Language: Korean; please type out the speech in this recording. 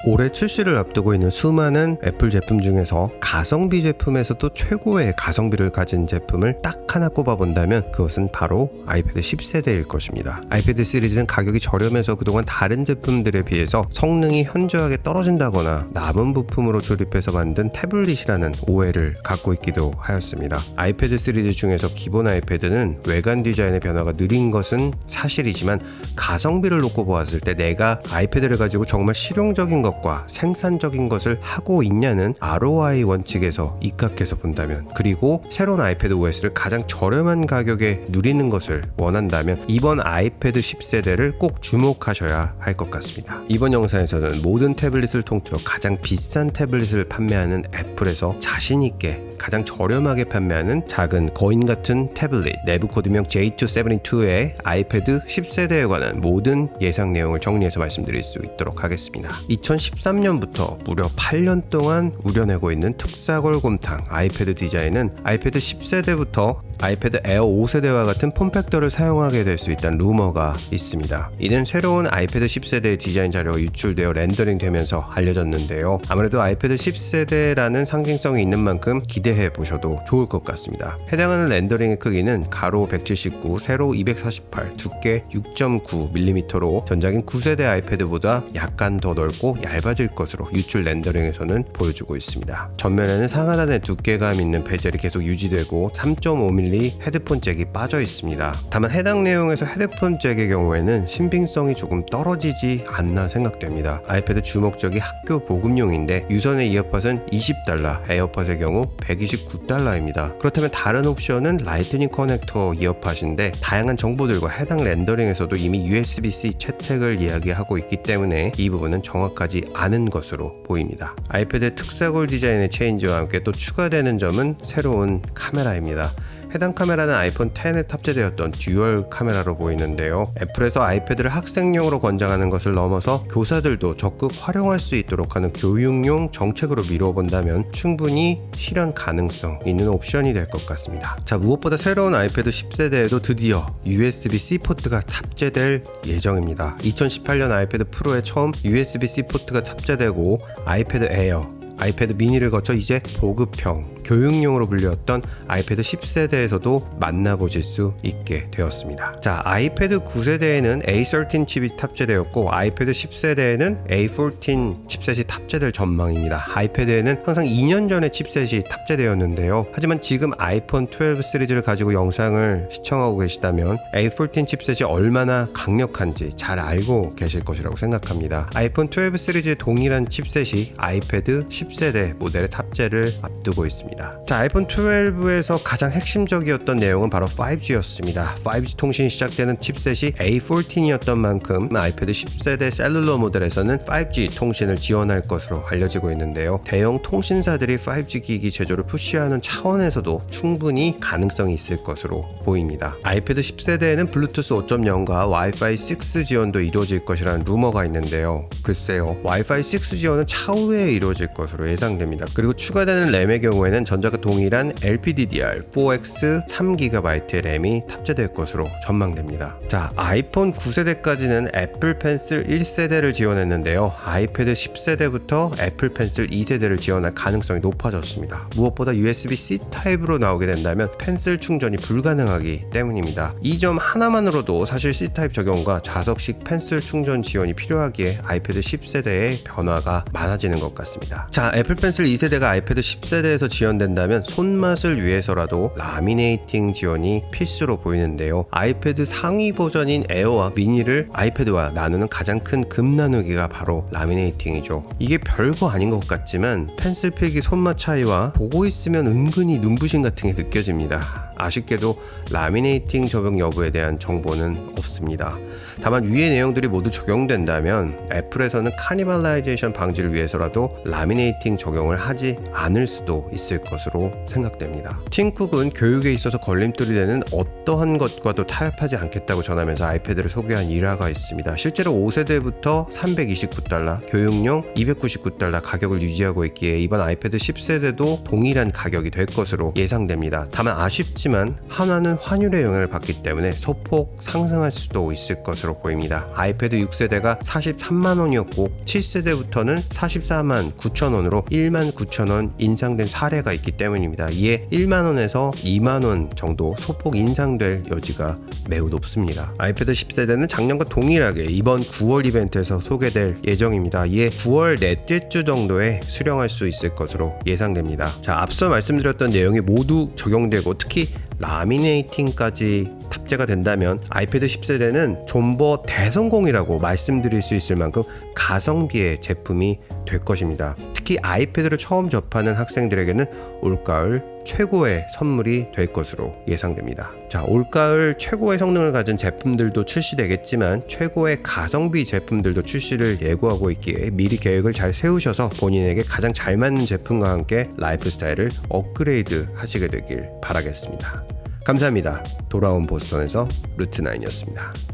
올해 출시를 앞두고 있는 수많은 애플 제품 중에서 가성비 제품에서도 최고의 가성비를 가진 제품을 딱 하나 꼽아본다면 그것은 바로 아이패드 10세대일 것입니다. 아이패드 시리즈는 가격이 저렴해서 그동안 다른 제품들에 비해서 성능이 현저하게 떨어진다거나 남은 부품으로 조립해서 만든 태블릿이라는 오해를 갖고 있기도 하였습니다. 아이패드 시리즈 중에서 기본 아이패드는 외관 디자인의 변화가 느린 것은 사실이지만 가성비를 놓고 보았을 때 내가 아이패드를 가지고 정말 실용적인 것과 생산적인 것을 하고 있냐는 ROI 원칙에서 입각해서 본다면, 그리고 새로운 아이패드 OS를 가장 저렴한 가격에 누리는 것을 원한다면 이번 아이패드 10세대를 꼭 주목하셔야 할 것 같습니다. 이번 영상에서는 모든 태블릿을 통틀어 가장 비싼 태블릿을 판매하는 애플에서 자신있게 가장 저렴하게 판매하는 작은 거인 같은 태블릿 내부 코드명 J272의 아이패드 10세대에 관한 모든 예상 내용을 정리해서 말씀드릴 수 있도록 하겠습니다. 2013년부터 무려 8년 동안 우려내고 있는 특사골곰탕 아이패드 디자인은 아이패드 10세대부터 아이패드 에어 5세대와 같은 폼팩터를 사용하게 될 수 있다는 루머가 있습니다. 이는 새로운 아이패드 10세대의 디자인 자료가 유출되어 렌더링 되면서 알려졌는데요. 아무래도 아이패드 10세대라는 상징성이 있는 만큼 기대해 보셔도 좋을 것 같습니다. 해당하는 렌더링의 크기는 가로 179, 세로 248, 두께 6.9mm로 전작인 9세대 아이패드보다 약간 더 넓고 얇아질 것으로 유출 렌더링에서는 보여주고 있습니다. 전면에는 상하단에 두께감 있는 베젤이 계속 유지되고 3.5mm 헤드폰 잭이 빠져 있습니다. 다만 해당 내용에서 헤드폰 잭의 경우에는 신빙성이 조금 떨어지지 않나 생각됩니다. 아이패드 주목적이 학교 보급용인데 유선의 이어팟은 $20, 에어팟의 경우 $129입니다. 그렇다면 다른 옵션은 라이트닝 커넥터 이어팟인데 다양한 정보들과 해당 렌더링에서도 이미 USB-C 채택을 이야기하고 있기 때문에 이 부분은 정확하지 않은 것으로 보입니다. 아이패드 특사골 디자인의 체인지와 함께 또 추가되는 점은 새로운 카메라입니다. 해당 카메라는 아이폰 X에 탑재되었던 듀얼 카메라로 보이는데요. 애플에서 아이패드를 학생용으로 권장하는 것을 넘어서 교사들도 적극 활용할 수 있도록 하는 교육용 정책으로 미뤄본다면 충분히 실현 가능성 있는 옵션이 될 것 같습니다. 자, 무엇보다 새로운 아이패드 10세대에도 드디어 USB-C 포트가 탑재될 예정입니다. 2018년 아이패드 프로에 처음 USB-C 포트가 탑재되고 아이패드 에어, 아이패드 미니를 거쳐 이제 보급형, 교육용으로 불렸던 아이패드 10세대에서도 만나보실 수 있게 되었습니다. 자, 아이패드 9세대에는 A13 칩이 탑재되었고 아이패드 10세대에는 A14 칩셋이 탑재될 전망입니다. 아이패드에는 항상 2년 전에 칩셋이 탑재되었는데요. 하지만 지금 아이폰 12 시리즈를 가지고 영상을 시청하고 계시다면 A14 칩셋이 얼마나 강력한지 잘 알고 계실 것이라고 생각합니다. 아이폰 12 시리즈의 동일한 칩셋이 아이패드 10세대 모델의 탑재를 앞두고 있습니다. 자, 아이폰 12에서 가장 핵심적이었던 내용은 바로 5G였습니다. 5G 통신이 시작되는 칩셋이 A14이었던 만큼 아이패드 10세대 셀룰러 모델에서는 5G 통신을 지원할 것으로 알려지고 있는데요. 대형 통신사들이 5G 기기 제조를 푸시하는 차원에서도 충분히 가능성이 있을 것으로 보입니다. 아이패드 10세대에는 블루투스 5.0과 와이파이 6 지원도 이루어질 것이라는 루머가 있는데요. 글쎄요, 와이파이 6 지원은 차후에 이루어질 것으로 예상됩니다. 그리고 추가되는 램의 경우에는 전작과 동일한 LPDDR4X 3GB의 램이 탑재될 것으로 전망됩니다. 자, 아이폰 9세대까지는 애플 펜슬 1세대를 지원했는데요. 아이패드 10세대부터 애플 펜슬 2세대를 지원할 가능성이 높아졌습니다. 무엇보다 USB-C 타입으로 나오게 된다면 펜슬 충전이 불가능하기 때문입니다. 이 점 하나만으로도 사실 C 타입 적용과 자석식 펜슬 충전 지원이 필요하기에 아이패드 10세대의 변화가 많아지는 것 같습니다. 자, 애플 펜슬 2세대가 아이패드 10세대에서 지원된다면 손맛을 위해서라도 라미네이팅 지원이 필수로 보이는데요. 아이패드 상위 버전인 에어와 미니를 아이패드와 나누는 가장 큰 금 나누기가 바로 라미네이팅이죠. 이게 별거 아닌 것 같지만 펜슬 필기 손맛 차이와 보고 있으면 은근히 눈부심 같은 게 느껴집니다. 아쉽게도 라미네이팅 적용 여부에 대한 정보는 없습니다. 다만 위의 내용들이 모두 적용된다면 애플에서는 카니발라이제이션 방지를 위해서라도 라미네이팅 적용을 하지 않을 수도 있을 것으로 생각됩니다. 팀쿡은 교육에 있어서 걸림돌이 되는 어떠한 것과도 타협하지 않겠다고 전하면서 아이패드를 소개한 일화가 있습니다. 실제로 5세대부터 $329, 교육용 $299 가격을 유지하고 있기에 이번 아이패드 10세대도 동일한 가격이 될 것으로 예상됩니다. 다만 아쉽지만 하지만 한화는 환율의 영향을 받기 때문에 소폭 상승할 수도 있을 것으로 보입니다. 아이패드 6세대가 43만원이었고 7세대부터는 44만 9천원으로 1만 9천원 인상된 사례가 있기 때문입니다. 이에 1만원에서 2만원 정도 소폭 인상될 여지가 매우 높습니다. 아이패드 10세대는 작년과 동일하게 이번 9월 이벤트에서 소개될 예정입니다. 이에 9월 넷째 주 정도에 수령할 수 있을 것으로 예상됩니다. 자, 앞서 말씀드렸던 내용이 모두 적용되고 특히 라미네이팅까지 탑재가 된다면 아이패드 10세대는 존버 대성공이라고 말씀드릴 수 있을 만큼 가성비의 제품이 될 것입니다. 특히 아이패드를 처음 접하는 학생들에게는 올가을 최고의 선물이 될 것으로 예상됩니다. 자, 올가을 최고의 성능을 가진 제품들도 출시되겠지만 최고의 가성비 제품들도 출시를 예고하고 있기에 미리 계획을 잘 세우셔서 본인에게 가장 잘 맞는 제품과 함께 라이프 스타일을 업그레이드 하시게 되길 바라겠습니다. 감사합니다. 돌아온 보스턴에서 루트9이었습니다.